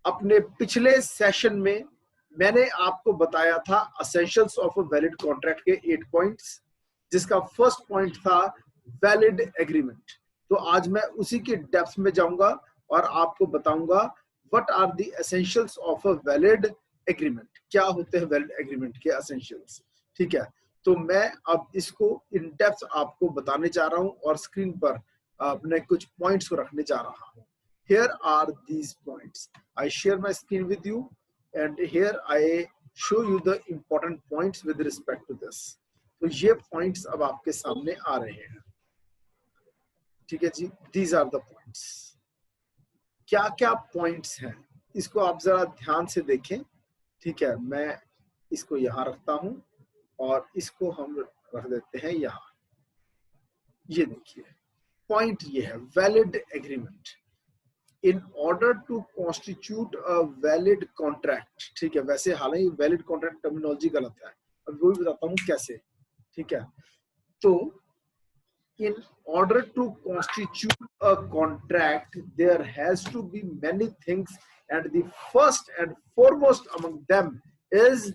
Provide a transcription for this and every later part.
अपने पिछले सेशन में मैंने आपको बताया था essentials of a valid contract के 8 पॉइंट्स, जिसका फर्स्ट पॉइंट था वैलिड एग्रीमेंट। तो आज मैं उसी के डेप्थ में जाऊंगा और आपको बताऊंगा what are the essentials of a valid agreement, क्या होते हैं वैलिड एग्रीमेंट के एसेंशियल्स। ठीक है, तो मैं अब इसको इन डेप्थ आपको बताने जा रहा हूं और स्क्रीन पर अपने कुछ पॉइंट्स को रखने जा रहा हूं। Here are these points. I share my screen with you and here I show you the important points with respect to this. तो ये points अब आपके सामने आ रहे हैं। ठीक है जी, these are the points. क्या क्या points हैं इसको आप जरा ध्यान से देखें। ठीक है, मैं इसको यहाँ रखता हूं और इसको हम रख देते हैं यहाँ। ये देखिए पॉइंट ये है valid agreement. In order to constitute a valid contract, ठीक है, वैसे हालांकि वैलिड कॉन्ट्रैक्ट टर्मिनोलॉजी गलत है, अब वो भी बताता हूँ कैसे। ठीक है, तो in order to constitute a contract there has to be many things and the first and foremost among them is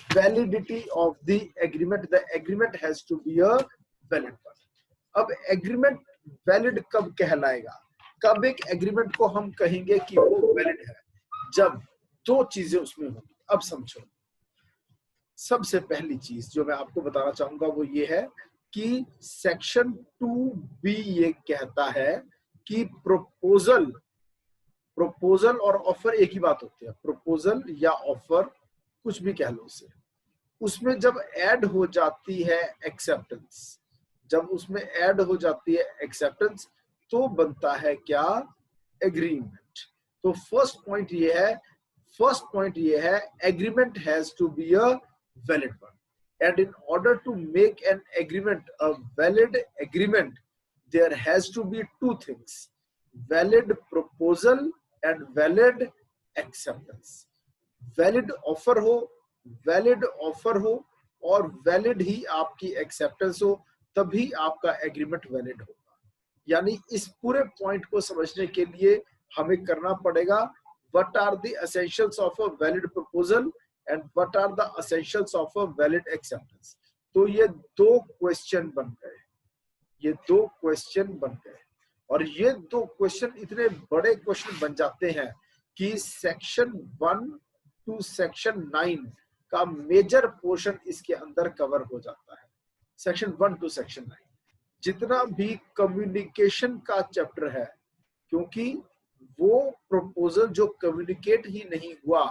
validity of the agreement. The agreement has to be a valid one. अब agreement valid कब कहलाएगा, कब एक agreement को हम कहेंगे कि वो वैलिड है? जब दो चीजें उसमें होंगी। अब समझो, सबसे पहली चीज जो मैं आपको बताना चाहूंगा वो ये है कि सेक्शन 2B ये कहता है कि प्रपोजल और ऑफर एक ही बात होती है। प्रपोजल या ऑफर कुछ भी कह लो उसे, उसमें जब ऐड हो जाती है एक्सेप्टेंस, जब उसमें ऐड हो जाती है एक्सेप्टेंस तो बनता है क्या? एग्रीमेंट। तो फर्स्ट पॉइंट ये है agreement has to be a valid one, and in order to make an agreement a valid agreement there has to be two things: valid proposal and valid acceptance. Valid offer हो और valid ही आपकी acceptance हो, तभी आपका agreement valid होगा। यानी इस पूरे पॉइंट को समझने के लिए हमें करना पड़ेगा what are the essentials of a valid proposal and what are the essentials of a valid acceptance. तो ये दो क्वेश्चन बन गए और ये दो क्वेश्चन इतने बड़े क्वेश्चन बन जाते हैं कि सेक्शन 1 टू सेक्शन 9 का मेजर पोर्शन इसके अंदर कवर हो जाता है। सेक्शन 1 टू सेक्शन 9 जितना भी कम्युनिकेशन का चैप्टर है, क्योंकि वो प्रपोजल जो कम्युनिकेट ही नहीं हुआ,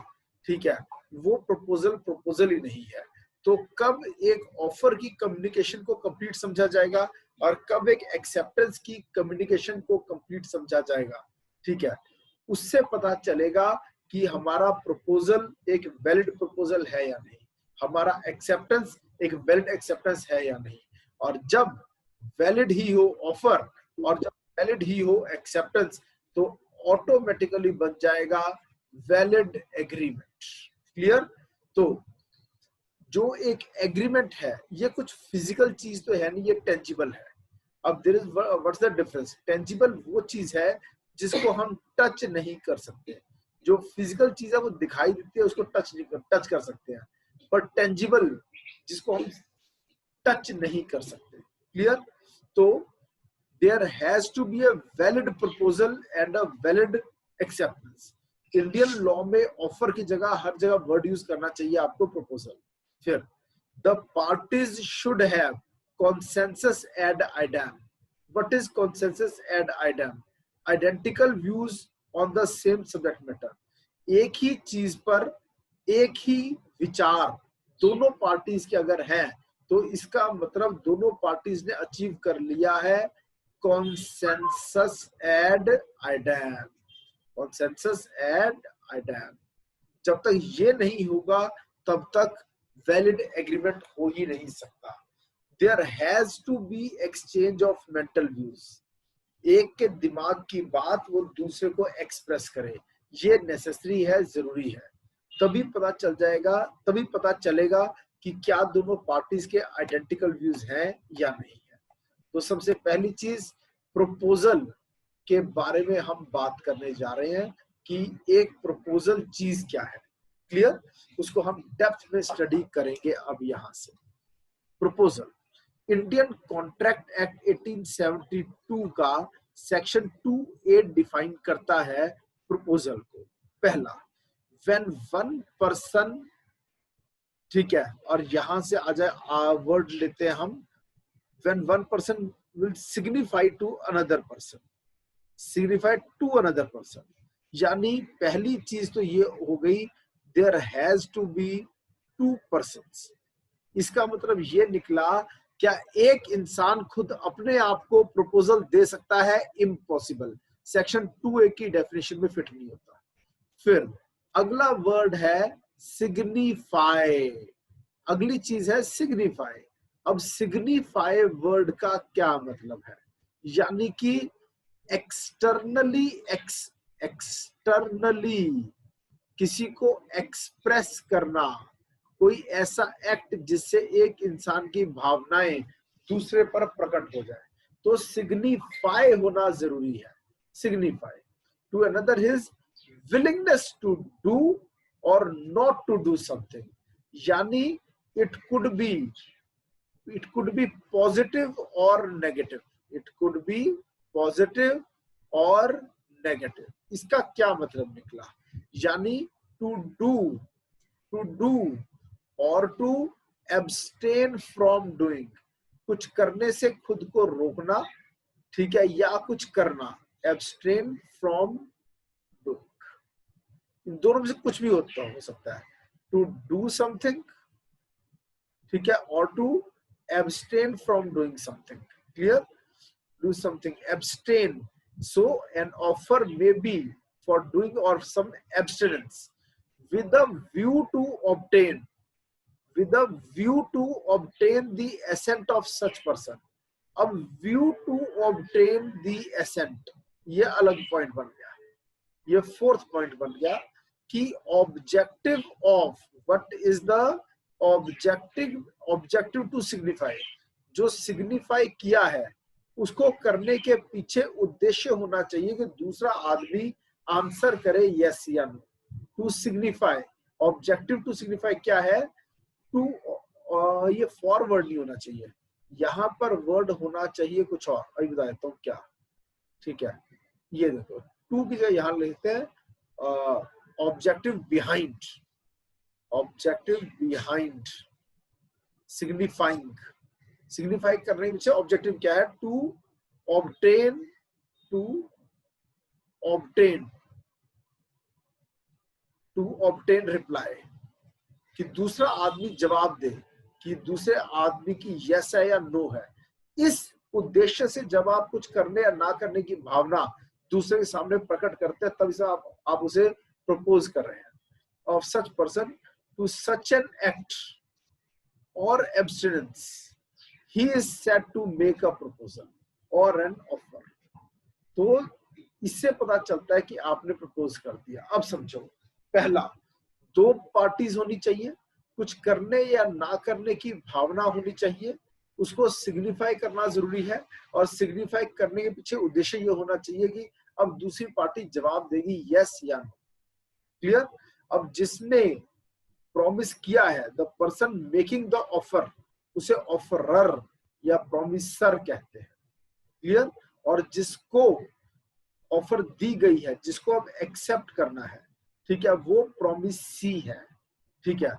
ठीक है, वो प्रपोजल ही नहीं है। तो कब एक ऑफर की कम्युनिकेशन को कंप्लीट समझा जाएगा और कब एक एक्सेप्टेंस की कम्युनिकेशन को कंप्लीट समझा जाएगा, ठीक है, उससे पता चलेगा कि हमारा प्रपोजल एक वैलिड प्रपोजल है या नहीं, हमारा एक्सेप्टेंस एक वैलिड एक्सेप्टेंस है या नहीं। और जब वैलिड ही हो ऑफर और जब वैलिड ही हो एक्सेप्टेंस तो ऑटोमेटिकली बन जाएगा वैलिड एग्रीमेंट। क्लियर? तो जो एक एग्रीमेंट है ये कुछ फिजिकल चीज तो है नहीं, ये टेंजिबल है। अब there is what's the difference? Tangible वो चीज है जिसको हम टच नहीं कर सकते। जो फिजिकल चीज है वो दिखाई देती है, उसको टच कर सकते हैं, पर टेंजिबल जिसको हम टच नहीं कर सकते। क्लियर? तो there has to be a valid proposal and a valid acceptance. Indian law में ऑफर की जगह हर जगह वर्ड यूज करना चाहिए आपको प्रपोजल। फिर the parties should have consensus ad idem. What is consensus ad idem? Identical views on the same subject matter. एक ही चीज पर एक ही विचार दोनों पार्टीज के अगर हैं तो इसका मतलब दोनों पार्टीज ने अचीव कर लिया है consensus ad idem. consensus ad idem. जब तक ये नहीं होगा तब तक वैलिड एग्रीमेंट हो ही नहीं सकता। There has to be exchange of mental views. एक के दिमाग की बात वो दूसरे को एक्सप्रेस करे, ये नेसेसरी है, जरूरी है। तभी पता चलेगा कि क्या दोनों पार्टीज के आइडेंटिकल व्यूज हैं या नहीं है। तो सबसे पहली चीज प्रपोजल के बारे में हम बात करने जा रहे हैं। कि एक प्रपोजल चीज क्या है। क्लियर? उसको हम डेप्थ में स्टडी करेंगे अब यहां से। प्रपोजल, इंडियन कॉन्ट्रैक्ट एक्ट 1872 का सेक्शन 2(a) डिफाइन करता है प्रपोजल को। पहला, व्हेन वन पर्सन, ठीक है, और यहां से आ जाए वर्ड लेते हैं हम, when one person will signify to another person, signify to another person, यानी पहली चीज तो ये हो गई, there has to be two persons. इसका मतलब ये निकला, क्या एक इंसान खुद अपने आप को प्रपोजल दे सकता है? इम्पॉसिबल, सेक्शन 2(a) की डेफिनेशन में फिट नहीं होता। फिर अगला वर्ड है सिग्निफाई, अगली चीज है सिग्निफाई। अब सिग्निफाई वर्ड का क्या मतलब है? यानी कि एक्सटर्नली, एक्सटर्नली किसी को एक्सप्रेस करना, कोई ऐसा एक्ट जिससे एक इंसान की भावनाएं दूसरे पर प्रकट हो जाए, तो सिग्निफाई होना जरूरी है। Signify to another his willingness to do और नॉट टू डू समथिंग, यानी इट कुड बी पॉजिटिव और negative, it could be positive और नेगेटिव। इसका क्या मतलब निकला? यानी टू डू और टू एब्सटेन फ्रॉम डूइंग, कुछ करने से खुद को रोकना, ठीक है, या कुछ करना, एब्सटेन फ्रॉम डूइंग। इन दोनों में से कुछ भी हो सकता है, टू डू समथिंग, ठीक है, और to abstain from doing something. Clear? Do something, abstain, so an offer may be for doing or some abstinence with a view to obtain, with a view to obtain the assent of such person। अब view to obtain the assent, ये अलग point बन गया, ये fourth point बन गया कि objective of, what is the objective to signify, जो सिग्निफाई किया है उसको करने के पीछे उद्देश्य होना चाहिए कि दूसरा आदमी आंसर करे यस या no. To signify, objective to signify क्या है? टू, ये फॉरवर्ड नहीं होना चाहिए, यहां पर वर्ड होना चाहिए कुछ और, अभी बता देता हूँ क्या। ठीक है, ये देखो, टू की जगह यहां लिखते हैं objective behind, objective behind signifying, signify करने के पीछे ऑब्जेक्टिव क्या है? To obtain, to obtain, to obtain reply, कि दूसरा आदमी जवाब दे कि दूसरे आदमी की यस है या नो है। इस उद्देश्य से जब आप कुछ करने या ना करने की भावना दूसरे के सामने प्रकट करते हैं, तब इसे आप उसे प्रपोज कर रहे हैं। Of such person to such an act और abstinence he is said to make a proposal or an offer। तो इससे पता चलता है कि आपने प्रपोज कर दिया। अब समझो, पहला, दो पार्टीज होनी चाहिए, कुछ करने या ना करने की भावना होनी चाहिए, उसको सिग्निफाई करना जरूरी है, और सिग्निफाई करने के पीछे उद्देश्य ये होना चाहिए कि अब दूसरी पार्टी जवाब देगी यस या नो। क्लियर? अब जिसने प्रॉमिस किया है, the person making the offer, उसे ऑफरर या प्रॉमिसर कहते हैं। क्लियर? और जिसको ऑफर दी गई है, जिसको अब एक्सेप्ट करना है, ठीक है, वो प्रॉमिसी है, ठीक है,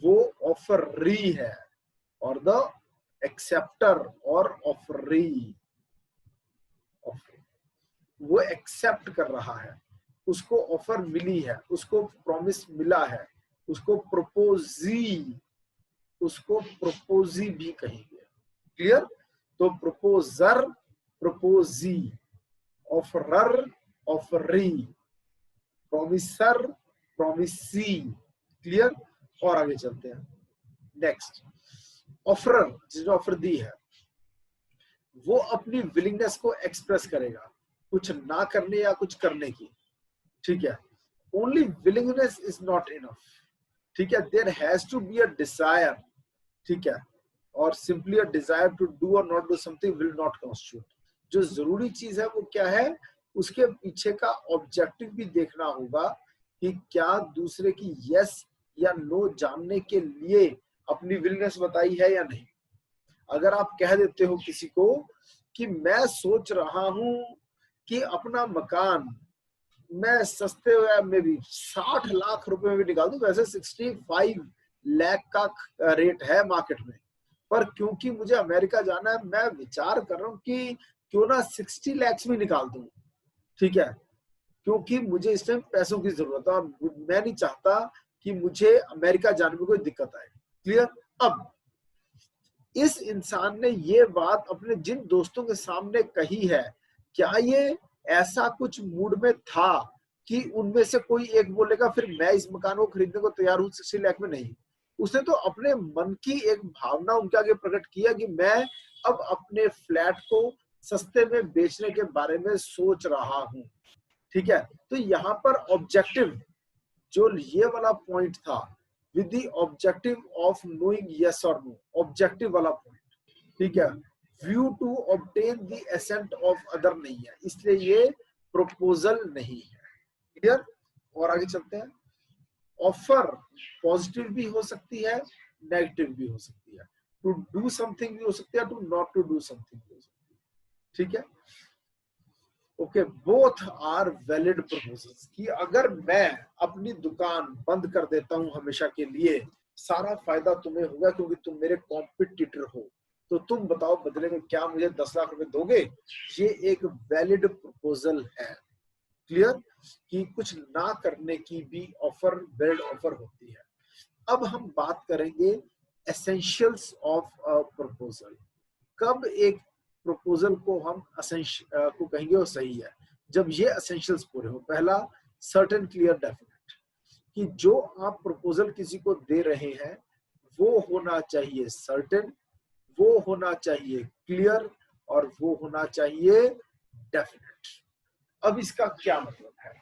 वो ऑफरी है, और द एक्सेप्टर और ऑफरी, वो एक्सेप्ट कर रहा है, उसको ऑफर मिली है, उसको प्रॉमिस मिला है, उसको प्रपोजी भी कहेंगे। क्लियर? तो proposer, proposee, offeror, offeree, promisor, promisee. Clear? और आगे चलते हैं। नेक्स्ट, ऑफरर, जिसने ऑफर दी है, वो अपनी विलिंगनेस को एक्सप्रेस करेगा कुछ ना करने या कुछ करने की। ठीक है, only willingness is not enough, ठीक है, there has to be a desire, ठीक है, और simply a desire to do और not do something will not constitute. जो जरूरी चीज है वो क्या है? उसके पीछे का ऑब्जेक्टिव भी देखना होगा कि क्या दूसरे की यस या नो जानने के लिए अपनी विलनेस बताई है या नहीं। अगर आप कह देते हो किसी को कि मैं सोच रहा हूं कि अपना मकान मैं सस्ते में भी 60 लाख रुपए में भी निकाल दूं, वैसे 65 लाख का रेट है मार्केट में, पर क्योंकि मुझे अमेरिका जाना है मैं विचार कर रहा हूं कि क्यों ना 60 लाख में निकाल दूं, ठीक है, क्योंकि मुझे इस टाइम पैसों की जरूरत है और मैं नहीं चाहता कि मुझे अमेरिका जाने में कोई दिक्कत आए। क्लियर। अब इस इंसान ने ये बात अपने जिन दोस्तों के सामने कही है, क्या ये ऐसा कुछ मूड में था कि उनमें से कोई एक बोलेगा फिर मैं इस मकान को खरीदने को तैयार हूं 60 लाख में? नहीं, उसने तो अपने मन की एक भावना उनके आगे प्रकट किया कि मैं अब अपने फ्लैट को सस्ते में बेचने के बारे में सोच रहा हूं, ठीक है। तो यहाँ पर ऑब्जेक्टिव जो ये वाला पॉइंट था, with the objective of knowing yes और नो, ऑब्जेक्टिव वाला पॉइंट, ठीक है, view to obtain the assent of other नहीं है, इसलिए ये प्रपोजल नहीं है। क्लियर। और आगे चलते हैं। ऑफर पॉजिटिव भी हो सकती है, नेगेटिव भी हो सकती है, टू डू समथिंग भी हो सकती है, to not to do something भी हो सकती है, ठीक है। Okay, both are valid proposals. कि अगर मैं अपनी दुकान बंद कर देता हूं हमेशा के लिए, सारा फायदा तुम्हें होगा क्योंकि तुम मेरे कॉम्पिटिटर हो, तो तुम बताओ बदले में क्या मुझे 10 लाख रुपए दोगे? ये एक वैलिड प्रपोजल है। क्लियर। कि कुछ ना करने की भी ऑफर वैलिड ऑफर होती है। अब हम बात करेंगे एसेंशियल्स ऑफ अ प्रपोजल। कब एक प्रपोजल को हम को कहेंगे वो सही है? जब ये एसेंशियल्स पूरे हो। पहला, सर्टेन क्लियर डेफिनेट, कि जो आप प्रपोजल किसी को दे रहे हैं वो होना चाहिए सर्टेन, वो होना चाहिए क्लियर, और वो होना चाहिए डेफिनेट। अब इसका क्या मतलब है?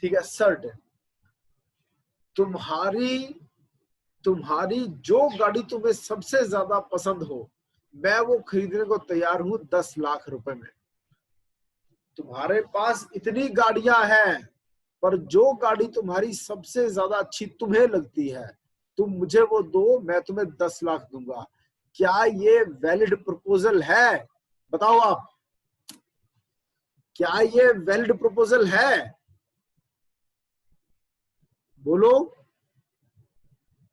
ठीक है, सर्टेन, तुम्हारी जो गाड़ी तुम्हें सबसे ज्यादा पसंद हो, मैं वो खरीदने को तैयार हूं 10 लाख रुपए में। तुम्हारे पास इतनी गाड़ियां हैं, पर जो गाड़ी तुम्हारी सबसे ज्यादा अच्छी तुम्हें लगती है, तुम मुझे वो दो, मैं तुम्हें 10 लाख दूंगा। क्या ये वैलिड प्रपोजल है? बताओ आप, क्या ये वैलिड प्रपोजल है? बोलो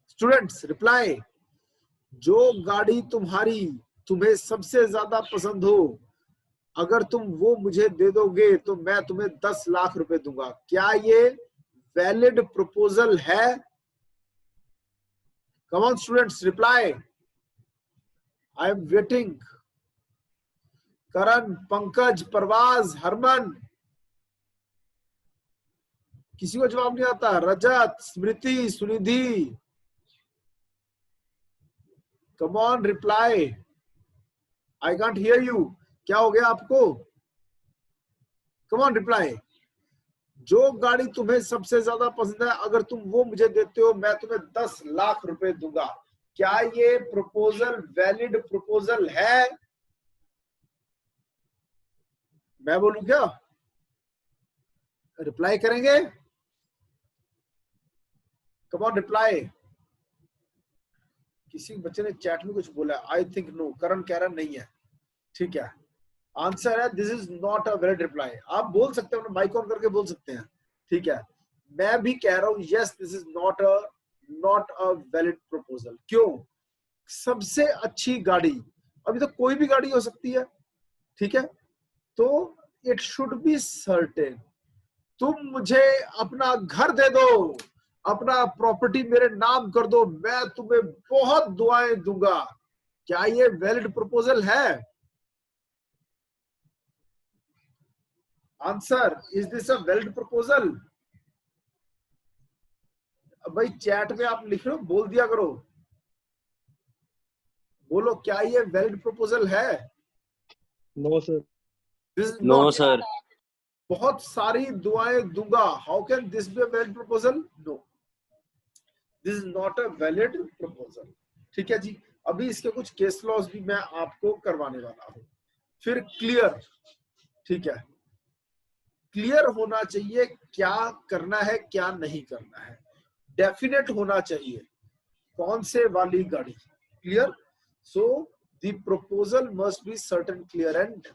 स्टूडेंट्स, रिप्लाई। जो गाड़ी तुम्हें सबसे ज्यादा पसंद हो, अगर तुम वो मुझे दे दोगे तो मैं तुम्हें 10 लाख रुपए दूंगा। क्या ये वैलिड प्रपोजल है? Come on students, reply, I am waiting. Karan, Pankaj, Parwaz, Harman, किसी को जवाब नहीं आता? Rajat, Smriti, Sunidhi, come on reply, I can't hear you. क्या हो गया आपको? Come on reply. जो गाड़ी तुम्हें सबसे ज्यादा पसंद है, अगर तुम वो मुझे देते हो, मैं तुम्हें 10 लाख रुपए दूंगा। क्या ये प्रपोजल वैलिड प्रपोजल है? मैं बोलूं क्या? रिप्लाई करेंगे? कम ऑन रिप्लाई। किसी बच्चे ने चैट में कुछ बोला, आई थिंक नो। करण कह रहा नहीं है, ठीक है। आंसर है this is not a valid reply. आप बोल सकते हो, माइक ऑन करके बोल सकते हैं, ठीक है। मैं भी कह रहा हूं yes, this is not a valid proposal. क्यों? सबसे अच्छी गाड़ी, अभी तो कोई भी गाड़ी हो सकती है, ठीक है, तो इट शुड बी सर्टेन। तुम मुझे अपना घर दे दो, अपना प्रॉपर्टी मेरे नाम कर दो, मैं तुम्हें बहुत दुआएं दूंगा। क्या ये वैलिड प्रपोजल है? Answer, is this a valid proposal? भाई चैट में आप लिख रहे हो, बोल दिया करो। बोलो, क्या ये वैलिड प्रपोजल है? No sir. This is no not. Sir. बहुत सारी दुआएं दूंगा, how can this be a valid proposal? No, this is not a valid proposal. ठीक है जी। अभी इसके कुछ केस लॉस भी मैं आपको करवाने वाला हूं। फिर क्लियर, ठीक है। क्लियर होना चाहिए क्या करना है क्या नहीं करना है, डेफिनेट होना चाहिए कौन से वाली गाड़ी, clear. So the proposal must be certain, clear and.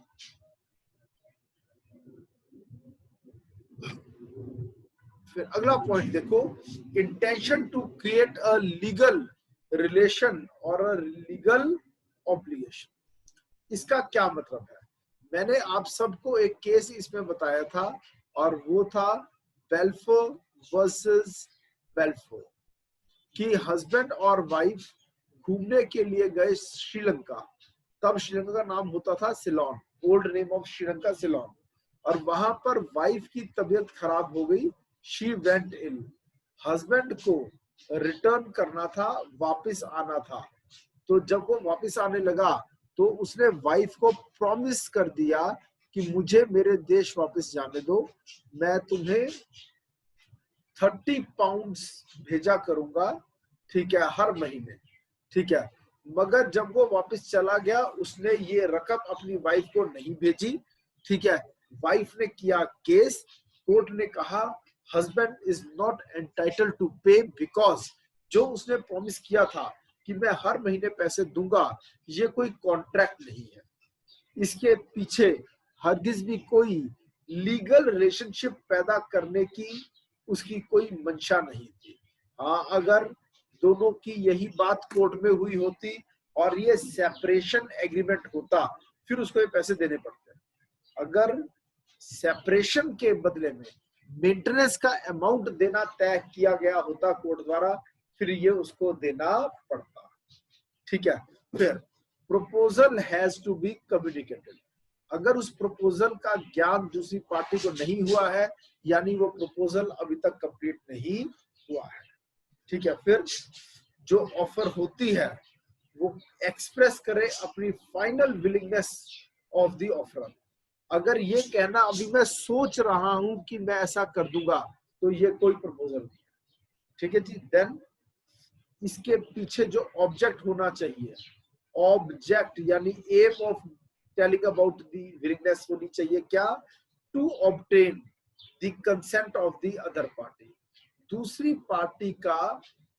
फिर अगला पॉइंट देखो, intention to create a legal relation और अ लीगल ऑब्लिगेशन। इसका क्या मतलब है, मैंने आप सबको एक केस इसमें बताया था और वो था बेल्फोर वर्सेस बेल्फोर, कि हस्बैंड और वाइफ घूमने के लिए गए श्रीलंका। तब श्रीलंका का नाम होता था Ceylon, old name of Sri Lanka Ceylon. और वहां पर वाइफ की तबीयत खराब हो गई, शी वेंट इल। हस्बैंड को रिटर्न करना था, वापस आना था। तो जब वो वापस आने लगा तो उसने वाइफ को प्रॉमिस कर दिया कि मुझे मेरे देश वापस जाने दो, मैं तुम्हें 30 पाउंड्स भेजा करूंगा, ठीक है, हर महीने, ठीक है। मगर जब वो वापस चला गया उसने ये रकम अपनी वाइफ को नहीं भेजी, ठीक है। वाइफ ने किया केस, कोर्ट ने कहा husband is not entitled to pay, because जो उसने प्रॉमिस किया था कि मैं हर महीने पैसे दूंगा, ये कोई कॉन्ट्रैक्ट नहीं है, इसके पीछे हरगिज भी कोई लीगल रिलेशनशिप पैदा करने की उसकी कोई मंशा नहीं थी। हाँ, अगर दोनों की यही बात कोर्ट में हुई होती और ये सेपरेशन एग्रीमेंट होता, फिर उसको ये पैसे देने पड़ते। अगर सेपरेशन के बदले में मेंटेनेंस का अमाउंट देना तय किया गया होता कोर्ट द्वारा, फिर ये उसको देना पड़ता, ठीक है। फिर proposal has to be communicated. अगर उस प्रपोजल का ज्ञान दूसरी पार्टी को नहीं हुआ है, यानी वो प्रपोजल अभी तक कंप्लीट नहीं हुआ है, ठीक है। फिर जो ऑफर होती है वो एक्सप्रेस करे अपनी final willingness of the offer. अगर ये कहना अभी मैं सोच रहा हूं कि मैं ऐसा कर दूंगा, तो ये कोई प्रपोजल नहीं, ठीक है जी। देन इसके पीछे जो ऑब्जेक्ट होना चाहिए, ऑब्जेक्ट यानी aim of telling about the willingness होनी चाहिए क्या, to obtain the consent of the other party. दूसरी पार्टी का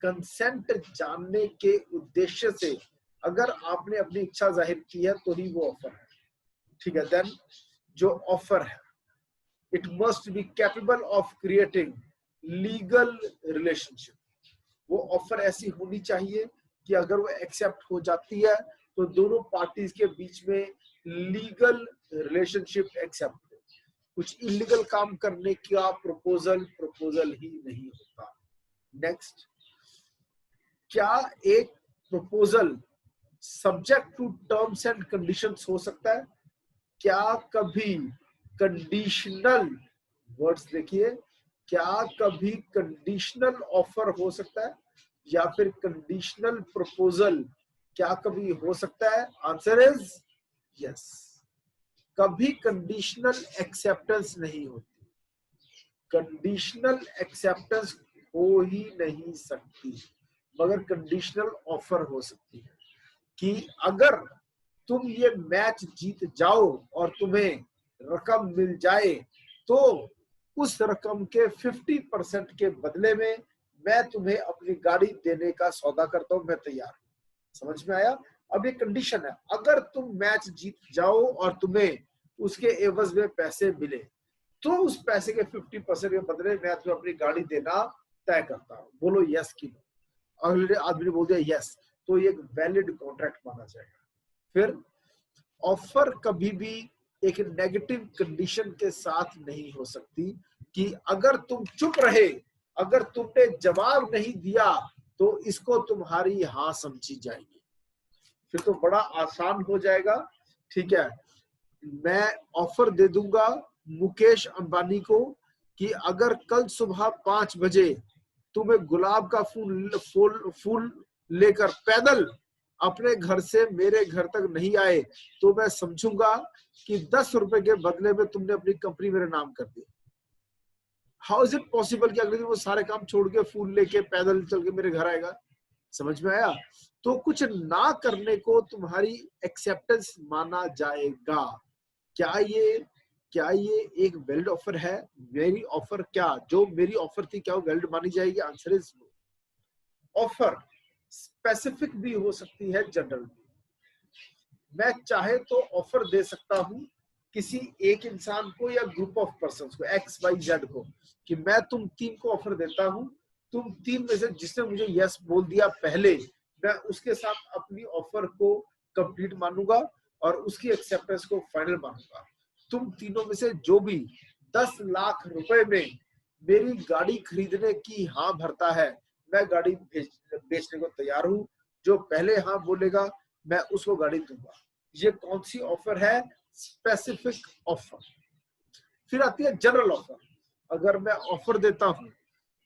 कंसेंट जानने के उद्देश्य से अगर आपने अपनी इच्छा जाहिर की है तो ही वो ऑफर है, ठीक है। देन जो ऑफर है, it must be capable of creating legal relationship. वो ऑफर ऐसी होनी चाहिए कि अगर वो एक्सेप्ट हो जाती है तो दोनों पार्टीज के बीच में लीगल रिलेशनशिप एक्सेप्ट हो। कुछ इलीगल काम करने का प्रपोजल ही नहीं होता। नेक्स्ट, क्या एक proposal subject to terms and conditions हो सकता है? क्या कभी कंडीशनल, वर्ड्स देखिए, क्या कभी कंडीशनल ऑफर हो सकता है या फिर कंडीशनल प्रपोजल क्या कभी हो सकता है? Answer is yes. कभी कंडीशनल एक्सेप्टेंस नहीं होती, कंडीशनल एक्सेप्टेंस हो ही नहीं सकती, मगर कंडीशनल ऑफर हो सकती है कि अगर तुम ये मैच जीत जाओ और तुम्हें रकम मिल जाए तो उस रकम के 50% के बदले में मैं तुम्हें अपनी गाड़ी देने का सौदा करता हूं, मैं तैयार हूं। समझ में आया? अब ये कंडीशन है, अगर तुम मैच जीत जाओ और तुम्हें उसके एवज में पैसे मिले तो उस पैसे के 50% के बदले मैं तुम्हें अपनी गाड़ी देना तय करता हूं। बोलो यस की नो। अगले आदमी ने बोल दिया यस, तो ये एक वैलिड कॉन्ट्रैक्ट माना जाएगा। फिर ऑफर कभी भी एक नेगेटिव कंडीशन के साथ नहीं हो सकती कि अगर तुम चुप रहे, अगर तुमने जवाब नहीं दिया तो इसको तुम्हारी हाँ समझी जाएगी। फिर तो बड़ा आसान हो जाएगा, ठीक है। मैं ऑफर दे दूंगा मुकेश अंबानी को कि अगर कल सुबह 5 बजे तुम्हें गुलाब का फूल लेकर पैदल अपने घर से मेरे घर तक नहीं आए तो मैं समझूंगा कि 10 रुपए के बदले में तुमने अपनी कंपनी मेरे नाम कर दी। हाउ इज इट पॉसिबल कि अगले दिन वो सारे काम छोड़ के फूल लेके पैदल चल के मेरे घर आएगा? समझ में आया? तो कुछ ना करने को तुम्हारी एक्सेप्टेंस माना जाएगा। क्या ये क्या ये एक वैलिड ऑफर है? मेरी ऑफर, क्या जो मेरी ऑफर थी क्या वो वैलिड मानी जाएगी? Answer is no. Offer specific भी हो सकती है, जनरल भी। मैं चाहे तो ऑफर दे सकता हूं किसी एक इंसान को या ग्रुप ऑफ पर्संस को, एक्स वाई जेड को, कि मैं तुम तीन को ऑफर देता हूं, तुम तीन में से जिसने मुझे यस बोल दिया पहले, मैं उसके साथ अपनी ऑफर को कंप्लीट मानूंगा और उसकी एक्सेप्टेंस को फाइनल मानूंगा। तुम तीनों में से जो भी 10 लाख रुपए में मेरी गाड़ी खरीदने की हाँ भरता है, मैं गाड़ी बेचने को तैयार हूं। जो पहले हाँ बोलेगा मैं उसको गाड़ी दूंगा। ये कौन सी ऑफर है? Specific offer. फिर आती है जनरल ऑफर। अगर मैं ऑफर देता हूं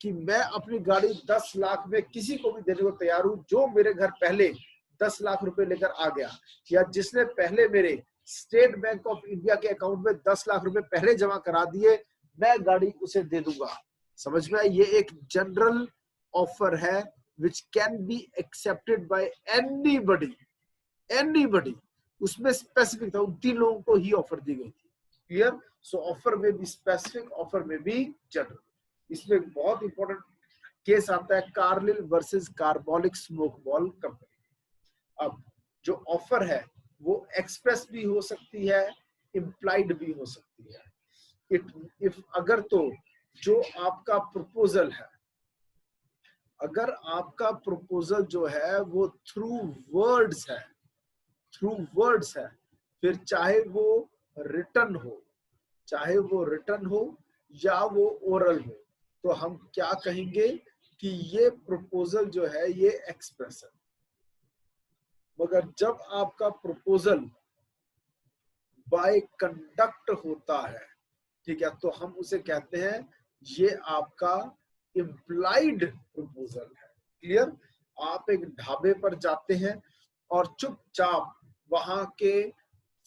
कि मैं अपनी गाड़ी 10 लाख में किसी को भी देने को तैयार हूं जो मेरे घर पहले 10 लाख रुपए लेकर आ गया, या जिसने पहले मेरे स्टेट बैंक ऑफ इंडिया के अकाउंट में 10 लाख रुपए पहले जमा करा दिए, मैं गाड़ी उसे दे दूंगा। समझ में? ये एक जनरल ऑफर है which can be accepted by anybody। उसमें स्पेसिफिक था, उन तीन लोगों को ही ऑफर दी गई थी। क्लियर? सो ऑफर में भी स्पेसिफिक, ऑफर में भी जनरल। इसमें बहुत इंपॉर्टेंट केस आता है, Carlill versus carbolic smoke ball company. अब जो ऑफर है वो एक्सप्रेस भी हो सकती है, इम्प्लाइड भी हो सकती है। इफ अगर तो जो आपका प्रपोजल है, अगर आपका प्रपोजल जो है वो थ्रू वर्ड्स है, फिर चाहे वो रिटन हो या वो ओरल हो, तो हम क्या कहेंगे कि ये प्रपोजल जो है ये एक्सप्रेस है। मगर जब आपका प्रपोजल बाय कंडक्ट होता है, ठीक है, तो हम उसे कहते हैं ये आपका इम्प्लाइड प्रपोजल है। क्लियर? आप एक ढाबे पर जाते हैं और चुपचाप वहां के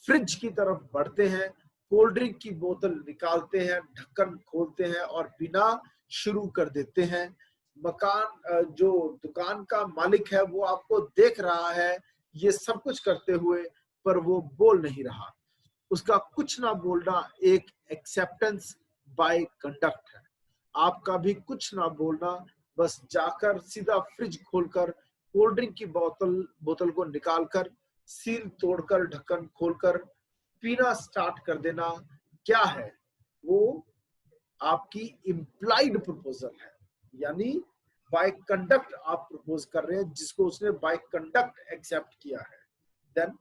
फ्रिज की तरफ बढ़ते हैं, कोल्ड ड्रिंक की बोतल निकालते हैं, ढक्कन खोलते हैं और पीना शुरू कर देते हैं। जो दुकान का मालिक है वो आपको देख रहा है ये सब कुछ करते हुए, पर वो बोल नहीं रहा। उसका कुछ ना बोलना एक एक्सेप्टेंस बाय कंडक्ट है। आपका भी कुछ ना बोलना, बस जाकर सीधा फ्रिज खोलकर कोल्ड ड्रिंक की बोतल को निकालकर, सील तोड़कर, ढक्कन खोलकर पीना स्टार्ट कर देना, क्या है वो? आपकी इम्प्लाइड प्रपोजल है। यानी बाय कंडक्ट आप प्रपोज कर रहे हैं जिसको उसने बाय कंडक्ट एक्सेप्ट किया है। देन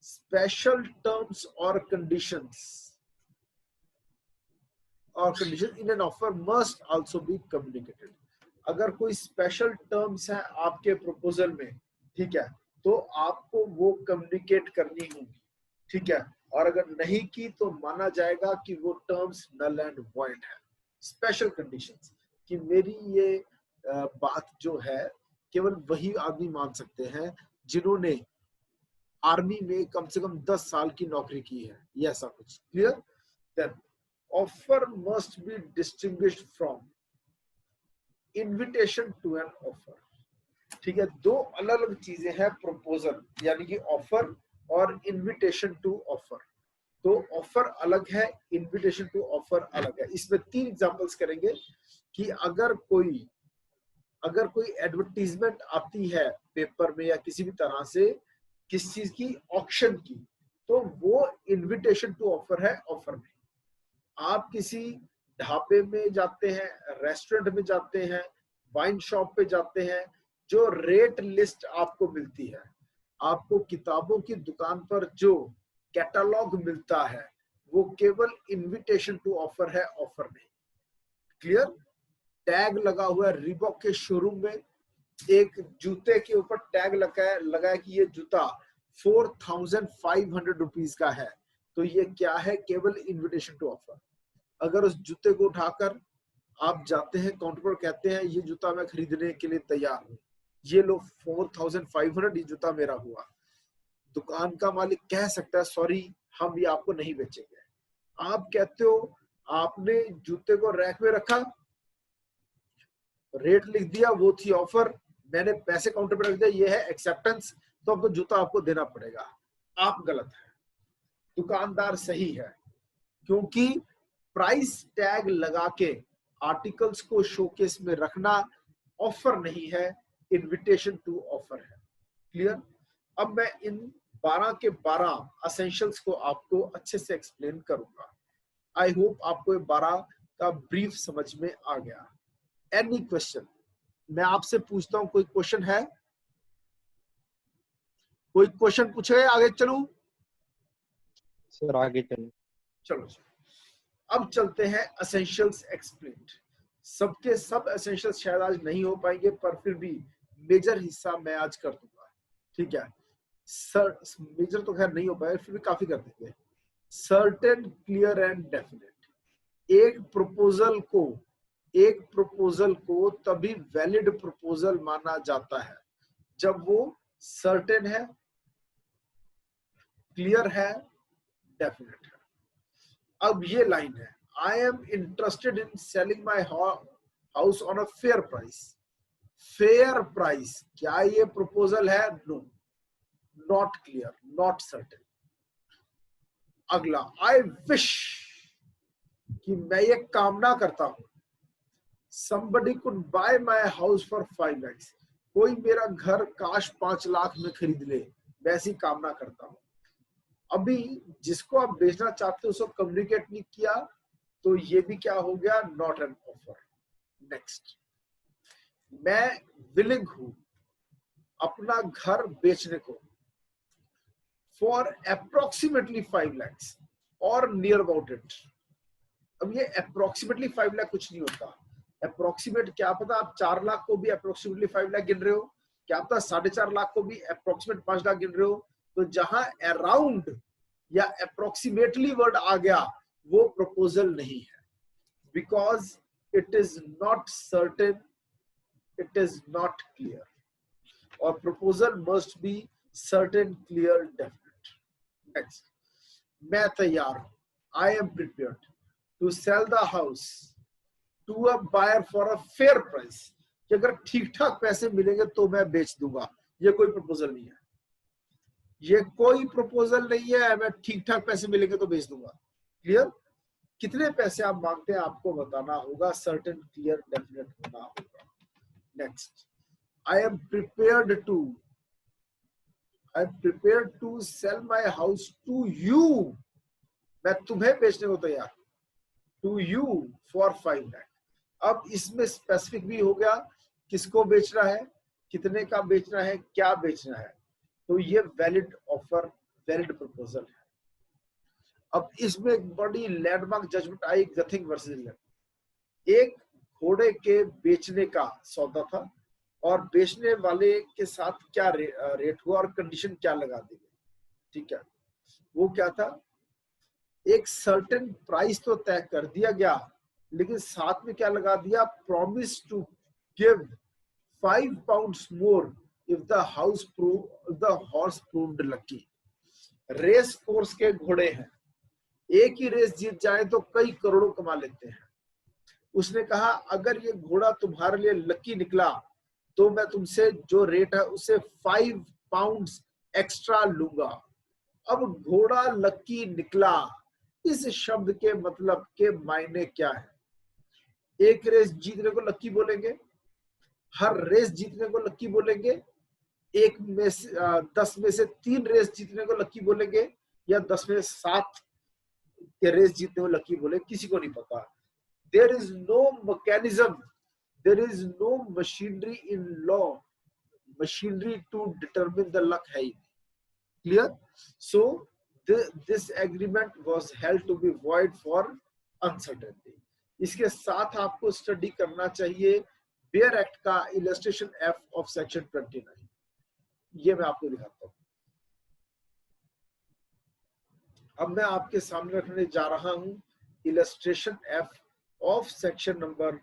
स्पेशल टर्म्स और conditions in an offer must also be communicated. अगर कोई स्पेशल टर्म्स है आपके प्रपोजल में, ठीक है, तो आपको वो कम्युनिकेट करनी होगी, ठीक है, और अगर नहीं की तो माना जाएगा कि वो टर्म्स नल एंड वॉइड है। स्पेशल कंडीशंस कि मेरी ये बात जो है केवल वही आदमी मान सकते हैं जिन्होंने आर्मी में कम से कम 10 साल की नौकरी की है, ये ऐसा कुछ। Clear? Then offer must be distinguished from invitation to an offer. ठीक है, दो अलग अलग चीजें हैं प्रपोजल यानी कि ऑफर और इनविटेशन टू ऑफर। तो ऑफर अलग है, इनविटेशन टू ऑफर अलग है। इसमें 3 एग्जांपल्स करेंगे कि अगर कोई एडवर्टीजमेंट आती है पेपर में या किसी भी तरह से किस चीज की, ऑक्शन की, तो वो इनविटेशन टू ऑफर है, ऑफर नहीं। आप किसी ढाबे में जाते हैं, रेस्टोरेंट में जाते हैं, वाइन शॉप पे जाते हैं, जो रेट लिस्ट आपको मिलती है, आपको किताबों की दुकान पर जो कैटलॉग मिलता है, वो केवल इनविटेशन टू ऑफर है, ऑफर नहीं। क्लियर? टैग लगा हुआ है रीबॉक के शोरूम में, एक जूते के ऊपर टैग लगा है कि ये जूता 4500 रुपीज का है, तो ये क्या है? केवल इनविटेशन टू ऑफर। अगर उस जूते को उठाकर आप जाते हैं काउंटर पर, कहते हैं ये जूता मैं खरीदने के लिए तैयार हूं, ये लो 4500, ये जूता मेरा हुआ, दुकान का मालिक कह सकता है सॉरी हम ये आपको नहीं बेचेंगे। आप कहते हो, आपने जूते को रैक में रखा, रेट लिख दिया, वो थी ऑफर, मैंने पैसे काउंटर पर रख दिया, ये है एक्सेप्टेंस, तो अब तो जूता आपको देना पड़ेगा। आप गलत है, दुकानदार सही है, क्योंकि प्राइस टैग लगा के आर्टिकल्स को शोकेस में रखना ऑफर नहीं है, इनविटेशन टू ऑफर है। क्लियर? अब मैं इन 12 के 12 असेंशियल्स को आपको अच्छे से एक्सप्लेन करूंगा। आई होप आपको 12 का ब्रीफ समझ में आ गया। Any question? मैं आपसे पूछता हूं, कोई क्वेश्चन है? कोई क्वेश्चन पूछे? आगे चलूं? सर आगे चलो। चलो अब चलते हैं एसेंशियल्स एक्सप्लेन्ड। सबके सब एसेंशियल्स शायद आज नहीं हो पाएंगे, पर फिर भी मेजर हिस्सा मैं आज कर दूंगा। ठीक है सर, मेजर तो खैर नहीं हो पाएगा, फिर भी काफी कर देंगे। Certain, clear and definite. एक प्रपोजल को तभी वैलिड प्रपोजल माना जाता है जब वो सर्टेन है, क्लियर है, डेफिनेट है। अब ये लाइन है, I am interested in selling my house on a fair price. Fair price, क्या ये प्रपोजल है? No, not clear, not certain. अगला, आई विश, कि मैं ये कामना करता हूं। somebody could buy my house for 5 lakhs। कोई मेरा घर काश 5 लाख में खरीद ले, मैं ऐसी कामना करता हूं। अभी जिसको आप बेचना चाहते हो उसको कम्युनिकेट नहीं किया, तो ये भी क्या हो गया? Not an offer. नेक्स्ट, मैं विलिंग हूं अपना घर बेचने को फॉर अप्रोक्सीमेटली 5 lakhs और नियर अबाउट इट। अब ये अप्रोक्सीमेटली 5 लाख कुछ नहीं होता। अप्रोक्सीमेट क्या पता आप 4 लाख को भी अप्रोक्सीमेटली 5 लाख गिन रहे हो, क्या पता 4.5 लाख को भी अप्रोक्सीमेट 5 लाख गिन रहे हो। तो जहां अराउंड या अप्रोक्सीमेटली वर्ड आ गया वो प्रपोजल नहीं है, because it is not certain, it is not clear. और proposal must be certain, clear, definite. Next, मैं तैयार हूं, I am prepared to sell the house to a buyer for a fair price. कि अगर ठीक ठाक पैसे मिलेंगे तो मैं बेच दूंगा। ये कोई प्रपोजल नहीं है, ये कोई प्रपोजल नहीं है। मैं ठीक ठाक पैसे मिलेंगे तो बेच दूंगा। क्लियर? कितने पैसे आप मांगते हैं आपको बताना होगा, सर्टेन, क्लियर, डेफिनेट होना होगा। Next, I am prepared to sell my house to you. मैं तुम्हें बेचने को तैयार, टू यू फॉर 5 लाख। अब इसमें स्पेसिफिक भी हो गया किसको बेचना है, कितने का बेचना है, क्या बेचना है। तो ये वैलिड ऑफर, वैलिड प्रपोजल है। अब इसमें एक बड़ी लैंडमार्क जजमेंट आई, गथिंग वर्सेस इंग्लैंड। एक घोड़े के बेचने का सौदा था और बेचने वाले के साथ क्या रेट हुआ और कंडीशन क्या लगा दी गई। ठीक है, वो क्या था? एक सर्टेन प्राइस तो तय कर दिया गया, लेकिन साथ में क्या लगा दिया? Promise to give 5 pounds more if the horse proved lucky. Race course के घोड़े हैं, एक ही रेस जीत जाए तो कई करोड़ों कमा लेते हैं। उसने कहा अगर ये घोड़ा तुम्हारे लिए लकी निकला तो मैं तुमसे जो रेट है उससे 5 pounds एक्स्ट्रा लूंगा। अब घोड़ा लकी निकला, इस शब्द के मतलब के मायने क्या है? एक रेस जीतने को लकी बोलेंगे, हर रेस जीतने को लकी बोलेंगे, एक में से 10 में से 3 रेस जीतने को लकी बोलेंगे, या 10 में 7 के रेस जीतने को लकी बोले, किसी को नहीं पता। There is no mechanism, there is no machinery in law, machinery to determine the luck है। क्लियर? So this agreement was held to be void for uncertainty. इसके साथ आपको स्टडी करना चाहिए बेयर एक्ट का इलस्ट्रेशन एफ ऑफ सेक्शन 29। ये मैं आपको दिखाता हूं। अब मैं आपके सामने रखने जा रहा हूं illustration F of section number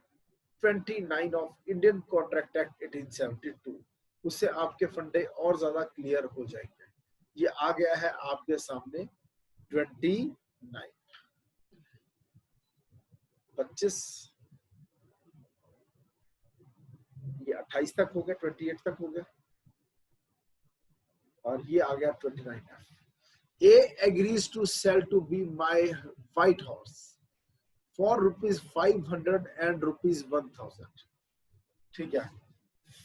29 of Indian contract act 1872। उससे आपके फंडे और ज्यादा क्लियर हो जाएंगे। ये आ गया है आपके सामने 29, 25, ये 28 तक हो गया, 28 तक हो गया, और ये आ गया 29F। A agrees to sell to be my white horse for ₹500 and ₹1000. ठीक है,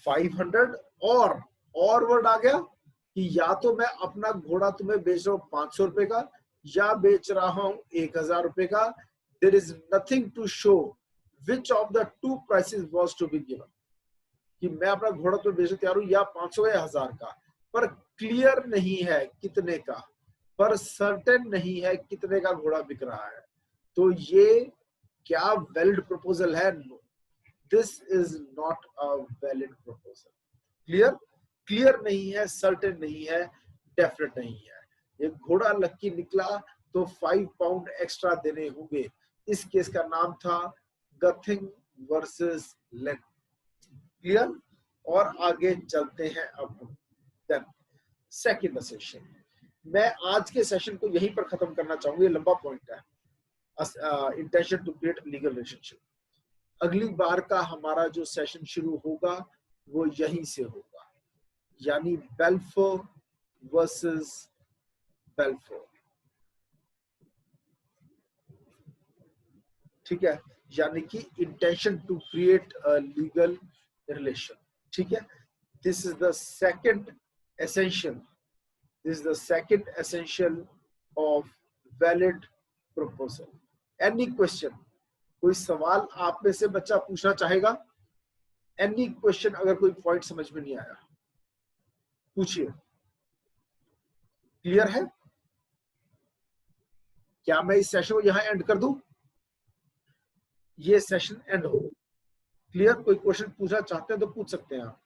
500 और वर्ड आ गया कि या तो मैं अपना घोड़ा तुम्हें बेच रहा हूं 500 रुपए का या बेच रहा हूं 1000 रुपए का. There is nothing to show which of the two prices was to be given, कि मैं अपना घोड़ा तो बेचने तैयार हूं या 500 या 1000 का, पर क्लियर नहीं है कितने का, पर सर्टेन नहीं है कितने का घोड़ा बिक रहा है. तो ये क्या वैलिड प्रपोजल है? No, this is not a valid proposal. Clear नहीं है, सर्टेन नहीं है, डेफिनेट नहीं है. ये घोड़ा लक्की निकला तो 5 पाउंड एक्स्ट्रा देने होंगे. इस केस का नाम था गथिंग वर्सेस लेन. क्लियर? और आगे चलते हैं अब हम. Then second session. मैं आज के सेशन को यहीं पर खत्म करना चाहूंगा, ये लंबा पॉइंट है. Intention to create legal relationship. अगली बार का हमारा जो सेशन शुरू होगा वो यहीं से होगा, यानी बेल्फोर वर्सेस बेल्फोर. ठीक है, यानी कि intention to create a legal relation. ठीक है, this is the second essential. This is the second essential of valid proposal. Any question, कोई सवाल आप में से बच्चा पूछना चाहेगा? एनी क्वेश्चन, अगर कोई पॉइंट समझ में नहीं आया पूछिए. क्लियर है? क्या मैं इस सेशन को यहां एंड कर दूं? ये सेशन एंड हो. क्लियर? कोई क्वेश्चन पूछना चाहते हैं तो पूछ सकते हैं आप.